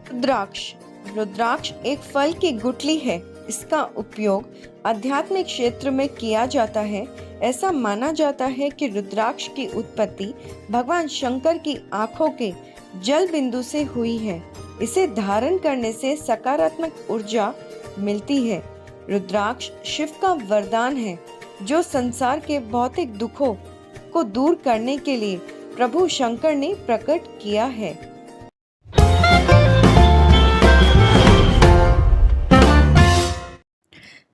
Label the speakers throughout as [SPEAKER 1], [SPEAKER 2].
[SPEAKER 1] रुद्राक्ष रुद्राक्ष एक फल की गुठली है। इसका उपयोग आध्यात्मिक क्षेत्र में किया जाता है। ऐसा माना जाता है कि रुद्राक्ष की उत्पत्ति भगवान शंकर की आंखों के जल बिंदु से हुई है। इसे धारण करने से सकारात्मक ऊर्जा मिलती है। रुद्राक्ष शिव का वरदान है, जो संसार के भौतिक दुखों को दूर करने के लिए प्रभु शंकर ने प्रकट किया है।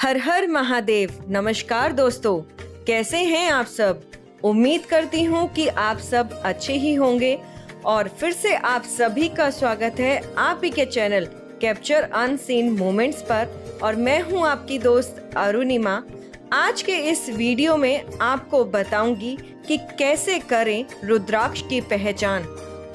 [SPEAKER 1] हर हर महादेव। नमस्कार दोस्तों, कैसे हैं आप सब। उम्मीद करती हूँ कि आप सब अच्छे ही होंगे और फिर से आप सभी का स्वागत है आप ही के चैनल कैप्चर अनसीन मोमेंट्स पर। और मैं हूँ आपकी दोस्त अरुणिमा। आज के इस वीडियो में आपको बताऊंगी कि कैसे करें रुद्राक्ष की पहचान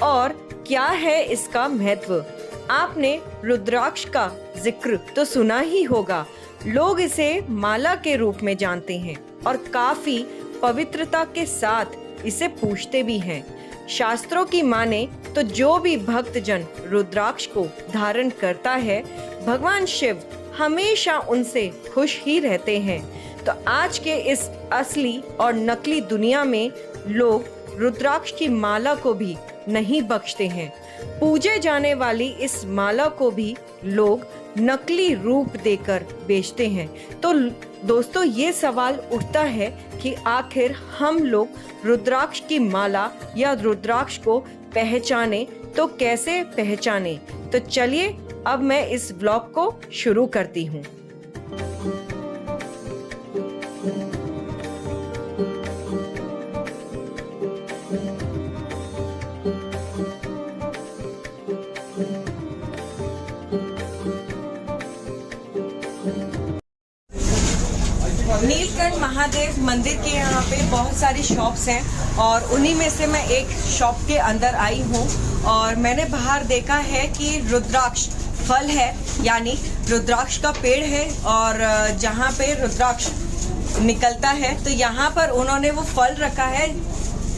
[SPEAKER 1] और क्या है इसका महत्व। आपने रुद्राक्ष का जिक्र तो सुना ही होगा। लोग इसे माला के रूप में जानते हैं और काफी पवित्रता के साथ इसे पूजते भी हैं। शास्त्रों की माने तो जो भी भक्तजन रुद्राक्ष को धारण करता है, भगवान शिव हमेशा उनसे खुश ही रहते हैं। तो आज के इस असली और नकली दुनिया में लोग रुद्राक्ष की माला को भी नहीं बख्शते हैं। पूजे जाने वाली इस माला को भी लोग नकली रूप देकर बेचते हैं। तो दोस्तों, ये सवाल उठता है कि आखिर हम लोग रुद्राक्ष की माला या रुद्राक्ष को पहचाने तो कैसे पहचाने। तो चलिए अब मैं इस व्लॉग को शुरू करती हूँ। नीलकंठ महादेव मंदिर के यहाँ पे बहुत सारी शॉप्स हैं और उन्हीं में से मैं एक शॉप के अंदर आई हूँ और मैंने बाहर देखा है कि रुद्राक्ष फल है, यानी रुद्राक्ष का पेड़ है और जहाँ पे रुद्राक्ष निकलता है तो यहाँ पर उन्होंने वो फल रखा है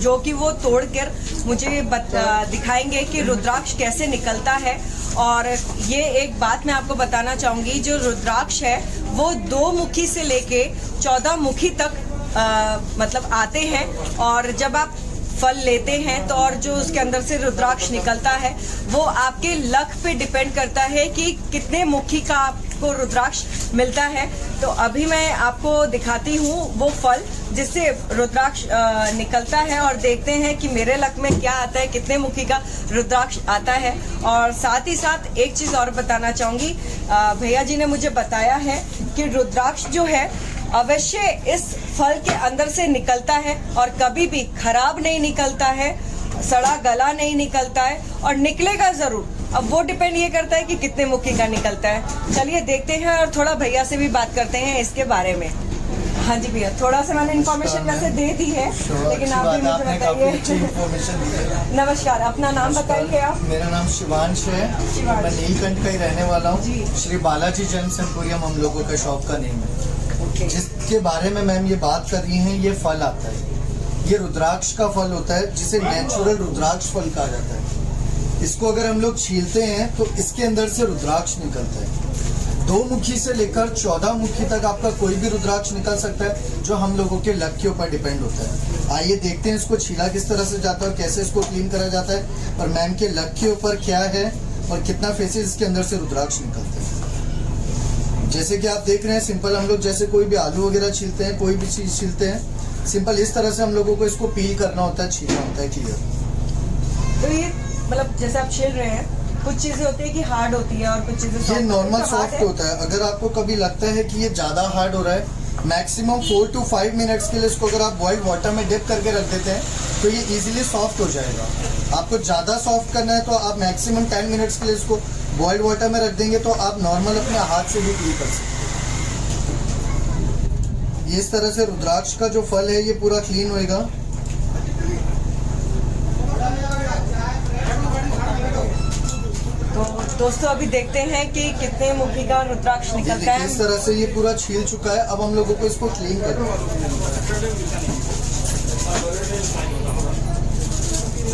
[SPEAKER 1] जो कि वो तोड़कर मुझे दिखाएंगे कि रुद्राक्ष कैसे निकलता है। और ये एक बात मैं आपको बताना चाहूँगी, जो रुद्राक्ष है वो 2 मुखी से लेके 14 मुखी तक मतलब आते हैं और जब आप फल लेते हैं तो और जो उसके अंदर से रुद्राक्ष निकलता है वो आपके लक पे डिपेंड करता है कि कितने मुखी का आपको रुद्राक्ष मिलता है। तो अभी मैं आपको दिखाती हूँ वो फल जिससे रुद्राक्ष निकलता है और देखते हैं कि मेरे लक में क्या आता है, कितने मुखी का रुद्राक्ष आता है। और साथ ही साथ एक चीज़ और बताना चाहूँगी, भैया जी ने मुझे बताया है कि रुद्राक्ष जो है अवश्य इस फल के अंदर से निकलता है और कभी भी खराब नहीं निकलता है, सड़ा गला नहीं निकलता है और निकलेगा ज़रूर। अब वो डिपेंड ये करता है कि कितने मुखी का निकलता है। चलिए देखते हैं और थोड़ा भैया से भी बात करते हैं इसके बारे में। हाँ जी भैया, थोड़ा सा मैंने इन्फॉर्मेशन वैसे दे दी है, लेकिन आप भी मुझे बताइए। नमस्कार, अपना नाम बताइए आप।
[SPEAKER 2] मेरा नाम शिवांश है, मैं नीलकंठ का ही रहने वाला हूँ। श्री बालाजी जेम्स एम्पोरियम हम लोगों का शॉप का नेम है। जिसके बारे में मैम ये बात कर रही हैं, ये फल आता है, ये रुद्राक्ष का फल होता है जिसे नेचुरल रुद्राक्ष फल कहा जाता है। इसको अगर हम लोग छीलते हैं तो इसके अंदर से रुद्राक्ष निकलता है। 2 मुखी से लेकर 14 मुखी तक आपका कोई भी रुद्राक्ष निकल सकता है, जो हम लोगों के लक के ऊपर डिपेंड होता है। आइए देखते हैं इसको छीला किस तरह से जाता है और कैसे इसको क्लीन करा जाता है और मैम के लक के ऊपर क्या है और कितना फेसेस इसके अंदर से रुद्राक्ष निकलता है। जैसे कि आप देख रहे हैं, सिंपल हम लोग जैसे कोई भी आलू वगैरह छीलते हैं, कोई भी चीज छीलते हैं, सिंपल इस तरह से हम लोगों को इसको पील करना होता है, छीलना होता है। क्लियर।
[SPEAKER 1] तो ये मतलब जैसे आप छील रहे हैं, कुछ चीजें होती है कि हार्ड होती है और कुछ चीजें
[SPEAKER 2] ये नॉर्मल सॉफ्ट होता है। अगर आपको कभी लगता है कि ये ज्यादा हार्ड हो रहा है, मैक्सिमम 4 to 5 मिनट्स के लिए इसको अगर आप बॉइल्ड वाटर में डिप करके रख देते हैं तो ये इजीली सॉफ्ट हो जाएगा। आपको ज्यादा सॉफ्ट करना है तो आप मैक्सिमम 10 मिनट्स के लिए इसको बॉइल्ड वाटर में रख देंगे तो आप नॉर्मल अपने हाथ से भी पील कर सकते हैं। इस तरह से रुद्राक्ष का जो फल है ये पूरा क्लीन होएगा।
[SPEAKER 1] तो दोस्तों अभी देखते हैं कि कितने मुखी का रुद्राक्ष निकलता है।
[SPEAKER 2] इस तरह से ये पूरा छील चुका है। अब हम लोगों को इसको क्लीन करना है।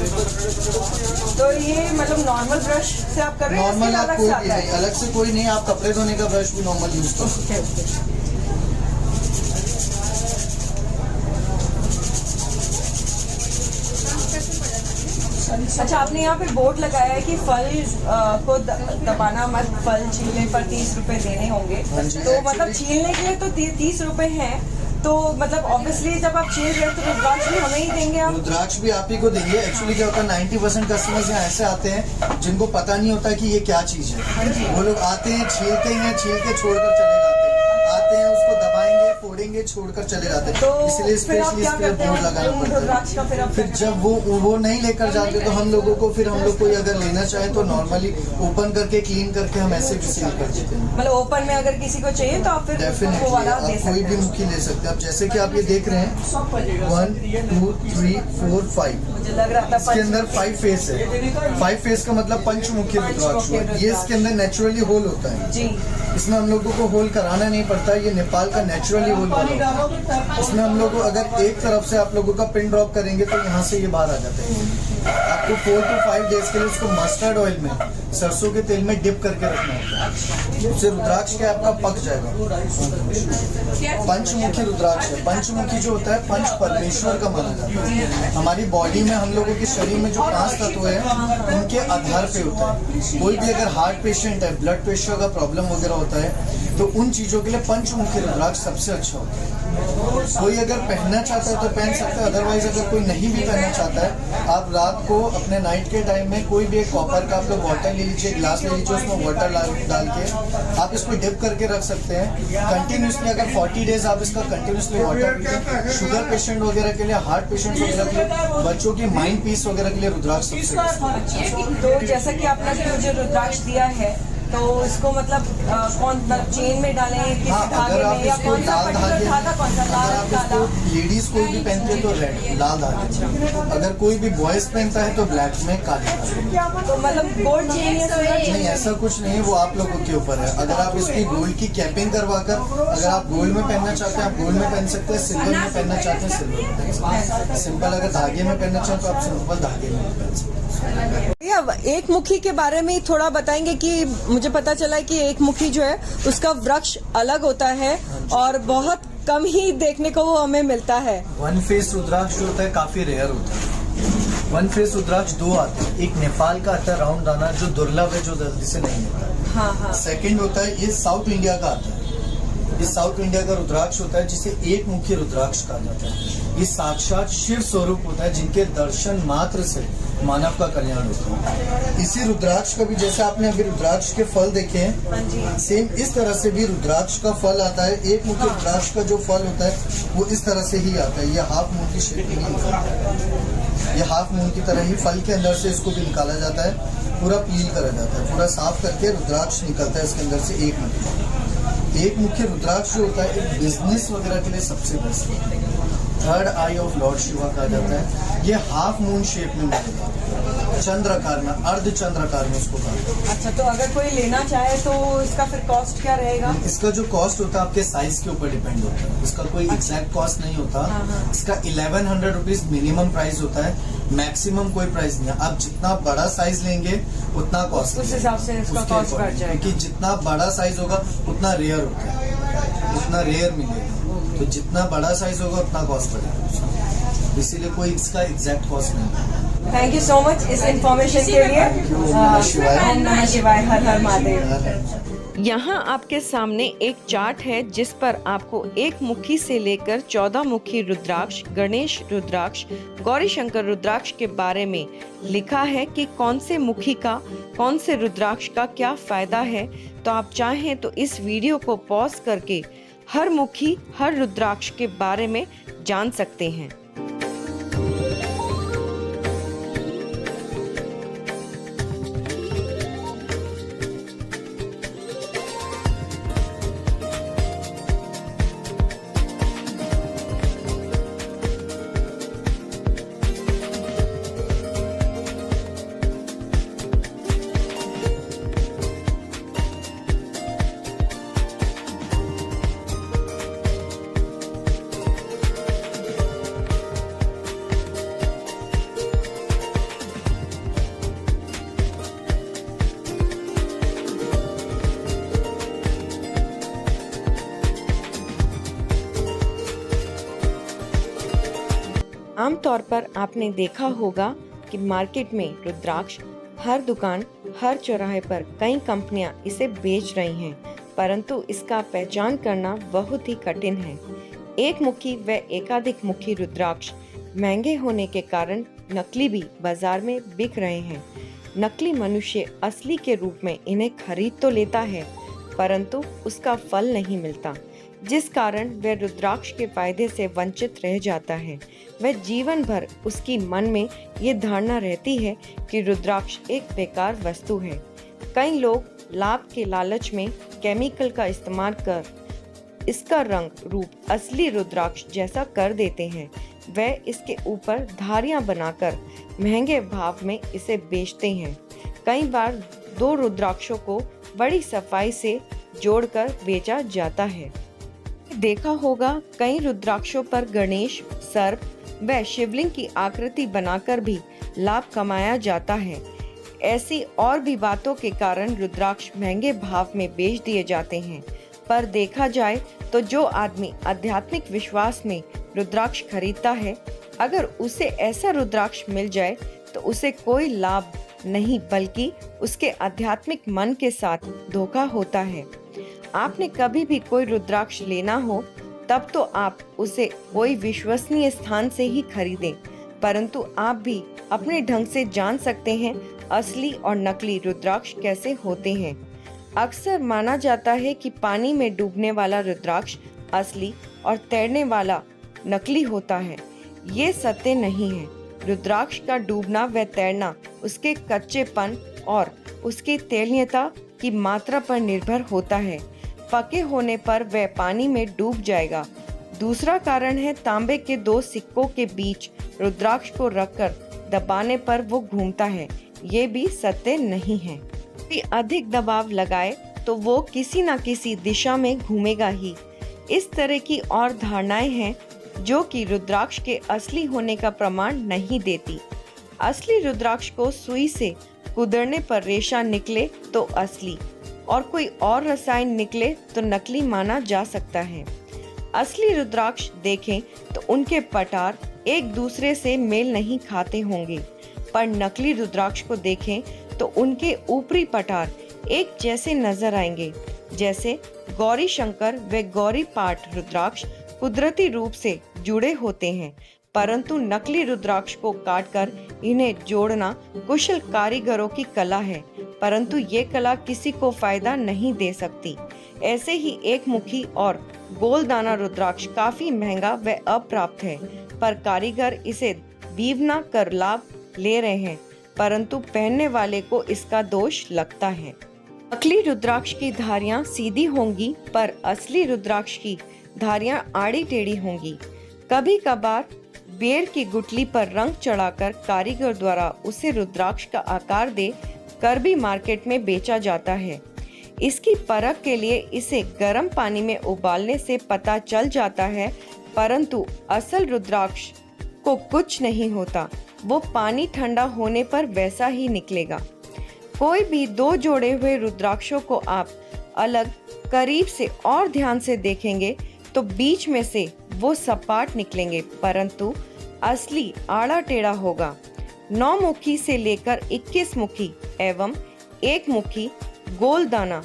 [SPEAKER 1] तो ये मतलब नॉर्मल ब्रश से आप कर रहे हैं,
[SPEAKER 2] नॉर्मल
[SPEAKER 1] इसके
[SPEAKER 2] आप
[SPEAKER 1] अलग
[SPEAKER 2] कोई
[SPEAKER 1] से
[SPEAKER 2] भी
[SPEAKER 1] आता
[SPEAKER 2] नहीं,
[SPEAKER 1] है?
[SPEAKER 2] अलग से कोई नहीं, आप कपड़े धोने का ब्रश भी नॉर्मल यूज कर सकते हैं।
[SPEAKER 1] अच्छा, आपने यहाँ पे बोर्ड लगाया है कि फल को दबाना मत, फल छीलने पर 30 रुपए देने होंगे।
[SPEAKER 2] हाँ जी,
[SPEAKER 1] तो मतलब
[SPEAKER 2] actually-
[SPEAKER 1] छीलने के लिए तो 30 रुपए हैं, तो मतलब ऑब्वियसली जब आप छील रहे हो तो रुद्राक्ष भी हमें ही देंगे आप?
[SPEAKER 2] रुद्राक्ष भी आप ही को देंगे। एक्चुअली क्या होता है, 90% कस्टमर्स यहाँ ऐसे आते हैं जिनको पता नहीं होता कि ये क्या चीज है। वो लोग आते हैं, छीलते हैं, छील के छोड़कर चले जाते हैं, आते हैं उसको दबाएंगे, फोड़ेंगे, छोड़कर चले जाते हैं।
[SPEAKER 1] तो
[SPEAKER 2] इसलिए
[SPEAKER 1] फिर आप
[SPEAKER 2] स्पेशली
[SPEAKER 1] क्या
[SPEAKER 2] इसके लिए
[SPEAKER 1] करते
[SPEAKER 2] बोर्ड
[SPEAKER 1] हैं
[SPEAKER 2] लगाना पड़ता है।
[SPEAKER 1] रुद्राक्ष का?
[SPEAKER 2] फिर जब वो नहीं लेकर जाते तो हम लोगों को, फिर हम लोग कोई अगर लेना चाहे तो नॉर्मली ओपन करके क्लीन करके हम ऐसे भी सेल कर देते हैं।
[SPEAKER 1] मतलब ओपन में अगर किसी को चाहिए तो आप फिर वो
[SPEAKER 2] डेफिनेटली
[SPEAKER 1] वाला
[SPEAKER 2] आप
[SPEAKER 1] दे
[SPEAKER 2] कोई
[SPEAKER 1] सकते
[SPEAKER 2] भी
[SPEAKER 1] हैं।
[SPEAKER 2] मुखी ले सकते हैं। अब जैसे कि आप ये देख रहे हैं 1 2 3 4 5,
[SPEAKER 1] मुझे लग रहा था
[SPEAKER 2] इसके अंदर 5 फेस है। 5 फेस का मतलब पंचमुखी रुद्राक्ष हुआ। ये इसके अंदर नेचुरली होल होता है।
[SPEAKER 1] जी।
[SPEAKER 2] इसमें हम लोगों को होल कराना नहीं पड़ता, ये नेपाल का नेचुरली होल बना होता है। इसमें हम लोग अगर एक तरफ से आप लोगों का पिन ड्रॉप करेंगे तो यहाँ से ये बाहर आ जाता है। आपको 4 to 5 डेज के लिए इसको मस्टर्ड ऑयल में, सरसों के तेल में डिप करके रखना होता है। उससे रुद्राक्ष क्या आपका पक जाएगा। पंचमुखी रुद्राक्ष है। पंचमुखी जो होता है पंच परमेश्वर का माना जाता है। हमारी बॉडी में, हम लोगों के शरीर में जो 5 तत्व है उनके आधार पे होता है। कोई भी अगर हार्ट पेशेंट है, ब्लड प्रेशर का प्रॉब्लम वगैरह होता है, तो उन चीजों के लिए पंचमुखी रुद्राक्ष सबसे अच्छा होता है। कोई अगर पहनना चाहता है तो पहन सकता है, अदरवाइज अगर कोई नहीं भी पहनना चाहता है, आप रात को अपने नाइट के टाइम में कोई भी एक कॉपर का आप लोग वाटर ले लीजिए, ग्लास ले लीजिए, उसमें वाटर डाल के आप इसको डिप करके रख सकते हैं कंटिन्यूसली। अगर 40 डेज आप इसका कंटिन्यूसली वाटर पीजिए। शुगर पेशेंट वगैरह के लिए, हार्ट पेशेंट वगैरह के लिए, बच्चों की माइंड पीस वगैरह के लिए रुद्राक्ष सबसे बेस्ट है।
[SPEAKER 1] तो जैसा कि आपने मुझे रुद्राक्ष दिया है, तो इसको मतलब कौन चेन में डालें, किसी
[SPEAKER 2] हाँ,
[SPEAKER 1] धागे
[SPEAKER 2] अगर आप
[SPEAKER 1] में, या
[SPEAKER 2] इसको
[SPEAKER 1] कौन सा
[SPEAKER 2] लाल
[SPEAKER 1] पर्टिकुलर
[SPEAKER 2] धागे,
[SPEAKER 1] धागा, कौन सा
[SPEAKER 2] अगर
[SPEAKER 1] लाल
[SPEAKER 2] आप
[SPEAKER 1] काला?
[SPEAKER 2] इसको लेडीज कोई भी पहनते हैं तो रेड, लाल धागे। अगर कोई भी बॉयज पहनता है तो ब्लैक में काले धागे।
[SPEAKER 1] तो मतलब गोल्ड चेन या सिल्वर चेन?
[SPEAKER 2] नहीं, ऐसा कुछ नहीं है, वो आप लोगों के ऊपर है। अगर आप इसकी गोल्ड की कैपिंग करवाकर, अगर आप गोल्ड में पहनना चाहते हैं आप गोल्ड में पहन सकते हैं, सिल्वर में पहनना चाहते हैं सिल्वर में पहन सकते हैं। सिंपल अगर धागे में पहनना चाहते हैं तो आप सिंपल धागे में पहन सकते हैं।
[SPEAKER 1] अब एक मुखी के बारे में थोड़ा बताएंगे कि मुझे पता चला है कि एक मुखी जो है उसका वृक्ष अलग होता है और बहुत कम ही देखने को वो हमें मिलता है।
[SPEAKER 2] वन फेस रुद्राक्ष जो होता है काफी रेयर होता है। वन फेस रुद्राक्ष 2 आते हैं। एक नेपाल का आता है राउंड दाना, जो दुर्लभ है, जो जल्दी से नहीं मिलता।
[SPEAKER 1] हाँ हाँ।
[SPEAKER 2] सेकंड होता है ये साउथ इंडिया का आता है। ये साउथ इंडिया का रुद्राक्ष होता है जिसे एक मुखी रुद्राक्ष कहा जाता है। ये साक्षात शिव स्वरूप होता है जिनके दर्शन मात्र से मानव का कल्याण होता है। इसी रुद्राक्ष का भी, जैसे आपने अभी रुद्राक्ष के फल देखे हैं, सेम इस तरह से भी रुद्राक्ष का फल आता है। एक मुखी रुद्राक्ष का जो फल होता है वो इस तरह से ही आता है। ये हाफ मून की शेप में ही निकलता है। ये हाफ मून की तरह ही फल के अंदर से इसको भी निकाला जाता है, पूरा पील करा जाता है, पूरा साफ करके रुद्राक्ष निकलता है इसके अंदर से। एक मुख्य रुद्राक्ष जो होता है एक बिजनेस वगैरह के लिए सबसे बेस्ट है। Third I of Lord Shiva कहा जाता है। ये हाफ मून शेप में मिलेगा, चंद्राकार में, अर्ध चंद्राकार में उसको कहा।
[SPEAKER 1] अच्छा, तो अगर कोई लेना चाहे तो इसका फिर कॉस्ट क्या रहेगा?
[SPEAKER 2] इसका जो कॉस्ट होता है आपके साइज के ऊपर डिपेंड होता है। इसका कोई एग्जैक्ट कॉस्ट नहीं होता। इसका 1100 रुपीज मिनिमम प्राइस होता है, मैक्सिमम कोई प्राइस नहीं है। आप जितना बड़ा साइज लेंगे उतना कॉस्ट,
[SPEAKER 1] उस हिसाब से इसका कॉस्ट बढ़ जाएगा।
[SPEAKER 2] क्योंकि जितना बड़ा साइज होगा उतना रेयर होता है, उतना रेयर मिलेगा। तो जितना बड़ा साइज होगा उतना कॉस्ट बढ़ेगा, इसीलिए कोई इसका एग्जैक्ट कॉस्ट नहीं है।
[SPEAKER 1] थैंक यू सो मच इस इंफॉर्मेशन के लिए।
[SPEAKER 2] नमः शिवाय।
[SPEAKER 1] ओम नमः शिवाय, हर हर महादेव।
[SPEAKER 3] यहाँ आपके सामने एक चार्ट है जिस पर आपको एक मुखी से लेकर 14 मुखी रुद्राक्ष, गणेश रुद्राक्ष, गौरी शंकर रुद्राक्ष के बारे में लिखा है कि कौन से मुखी का, कौन से रुद्राक्ष का क्या फायदा है। तो आप चाहें तो इस वीडियो को पॉज करके हर मुखी, हर रुद्राक्ष के बारे में जान सकते हैं। आमतौर पर आपने देखा होगा कि मार्केट में रुद्राक्ष हर दुकान, हर चौराहे पर कई कंपनियां इसे बेच रही हैं, परंतु इसका पहचान करना बहुत ही कठिन है। एक मुखी व एकाधिक मुखी रुद्राक्ष महंगे होने के कारण नकली भी बाजार में बिक रहे हैं। नकली मनुष्य असली के रूप में इन्हें खरीद तो लेता है, परंतु उसका फल नहीं मिलता, जिस कारण वह रुद्राक्ष के फायदे से वंचित रह जाता है। वह जीवन भर उसकी मन में ये धारणा रहती है कि रुद्राक्ष एक बेकार वस्तु है। कई लोग लाभ के लालच में केमिकल का इस्तेमाल कर इसका रंग रूप असली रुद्राक्ष जैसा कर देते हैं। वह इसके ऊपर धारियां बनाकर महंगे भाव में इसे बेचते हैं। कई बार दो रुद्राक्षों को बड़ी सफाई से जोड़कर बेचा जाता है। देखा होगा कई रुद्राक्षों पर गणेश, सर्प व शिवलिंग की आकृति बनाकर भी लाभ कमाया जाता है। ऐसी और भी बातों के कारण रुद्राक्ष महंगे भाव में बेच दिए जाते हैं। पर देखा जाए तो जो आदमी आध्यात्मिक विश्वास में रुद्राक्ष खरीदता है, अगर उसे ऐसा रुद्राक्ष मिल जाए तो उसे कोई लाभ नहीं बल्कि उसके आध्यात्मिक मन के साथ धोखा होता है। आपने कभी भी कोई रुद्राक्ष लेना हो तब तो आप उसे कोई विश्वसनीय स्थान से ही खरीदें, परंतु आप भी अपने ढंग से जान सकते हैं असली और नकली रुद्राक्ष कैसे होते हैं। अक्सर माना जाता है कि पानी में डूबने वाला रुद्राक्ष असली और तैरने वाला नकली होता है। ये सत्य नहीं है। रुद्राक्ष का डूबना व तैरना उसके कच्चेपन और उसकी तैलीयता की मात्रा पर निर्भर होता है। पके होने पर वह पानी में डूब जाएगा। दूसरा कारण है तांबे के दो सिक्कों के बीच रुद्राक्ष को रखकर दबाने पर वो घूमता है। ये भी सत्य नहीं है। यदि अधिक दबाव लगाए तो वो किसी न किसी दिशा में घूमेगा ही। इस तरह की और धारणाएं हैं जो कि रुद्राक्ष के असली होने का प्रमाण नहीं देती। असली रुद्राक्ष को सुई से कुदरने पर रेशा निकले तो असली और कोई और रसायन निकले तो नकली माना जा सकता है। असली रुद्राक्ष देखें तो उनके पटार एक दूसरे से मेल नहीं खाते होंगे, पर नकली रुद्राक्ष को देखें तो उनके ऊपरी पटार एक जैसे नजर आएंगे। जैसे गौरी शंकर व गौरी पाठ रुद्राक्ष कुदरती रूप से जुड़े होते हैं, परंतु नकली रुद्राक्ष को काटकर इन्हें जोड़ना कुशल कारीगरों की कला है, परंतु ये कला किसी को फायदा नहीं दे सकती। ऐसे ही एक मुखी और गोलदाना रुद्राक्ष काफी महंगा व अप्राप्त है, पर कारीगर इसे बीवना कर लाभ ले रहे हैं, परंतु पहनने वाले को इसका दोष लगता है। नकली रुद्राक्ष की धारियां सीधी होंगी, पर असली रुद्राक्ष की धारियां आड़ी टेढ़ी होंगी। कभी कभार बेर की गुठली पर रंग चढ़ाकर कारीगर द्वारा उसे रुद्राक्ष का आकार दे कर भी मार्केट में बेचा जाता है। इसकी परख के लिए इसे गर्म पानी में उबालने से पता चल जाता है, परंतु असल रुद्राक्ष को कुछ नहीं होता। वो पानी ठंडा होने पर वैसा ही निकलेगा। कोई भी दो जोड़े हुए रुद्राक्षों को आप अलग करीब से और ध्यान से देखेंगे तो बीच में से वो सपाट निकलेंगे, परंतु असली आड़ा टेढ़ा होगा। 9 मुखी से लेकर 21 मुखी एवं एक मुखी, गोलदाना,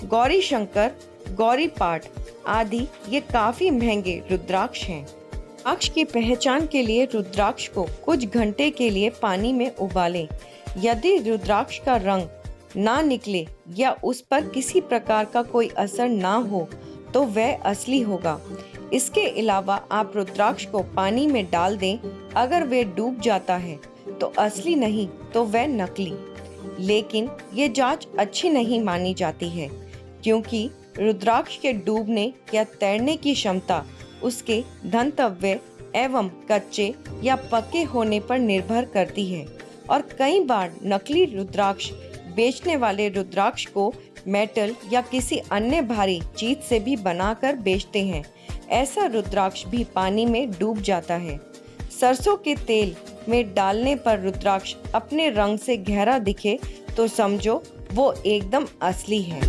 [SPEAKER 3] गौरी शंकर, गौरी पाठ आदि ये काफी महंगे रुद्राक्ष हैं। रुद्राक्ष की पहचान के लिए रुद्राक्ष को कुछ घंटे के लिए पानी में उबालें। यदि रुद्राक्ष का रंग ना निकले या उस पर किसी प्रकार का कोई असर ना हो तो वह असली होगा। इसके अलावा आप रुद्राक्ष को पानी में डाल दें, अगर वह डूब जाता है तो असली नहीं तो वह नकली। लेकिन ये जांच अच्छी नहीं मानी जाती है, क्योंकि रुद्राक्ष के डूबने या तैरने की क्षमता उसके धंतव्य एवं कच्चे या पके होने पर निर्भर करती है, और कई बार नकली रुद्राक्ष बेचने वाले रुद्राक्ष को मेटल या किसी अन्य भारी चीज से भी बनाकर बेचते हैं। ऐसा रुद्राक्ष भी पानी में डूब जाता है। सरसों के तेल में डालने पर रुद्राक्ष अपने रंग से गहरा दिखे तो समझो वो एकदम असली है।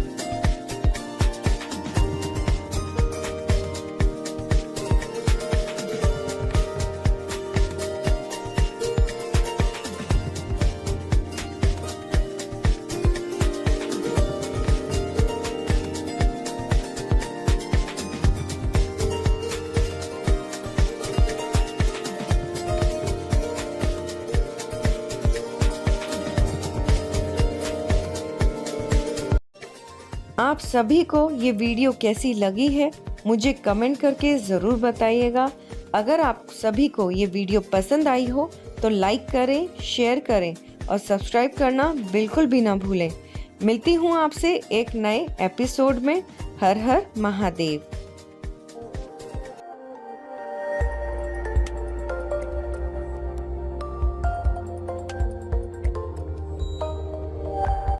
[SPEAKER 3] आप सभी को ये वीडियो कैसी लगी है मुझे कमेंट करके ज़रूर बताइएगा। अगर आप सभी को ये वीडियो पसंद आई हो तो लाइक करें, शेयर करें और सब्सक्राइब करना बिल्कुल भी ना भूलें। मिलती हूँ आपसे एक नए एपिसोड में। हर हर महादेव।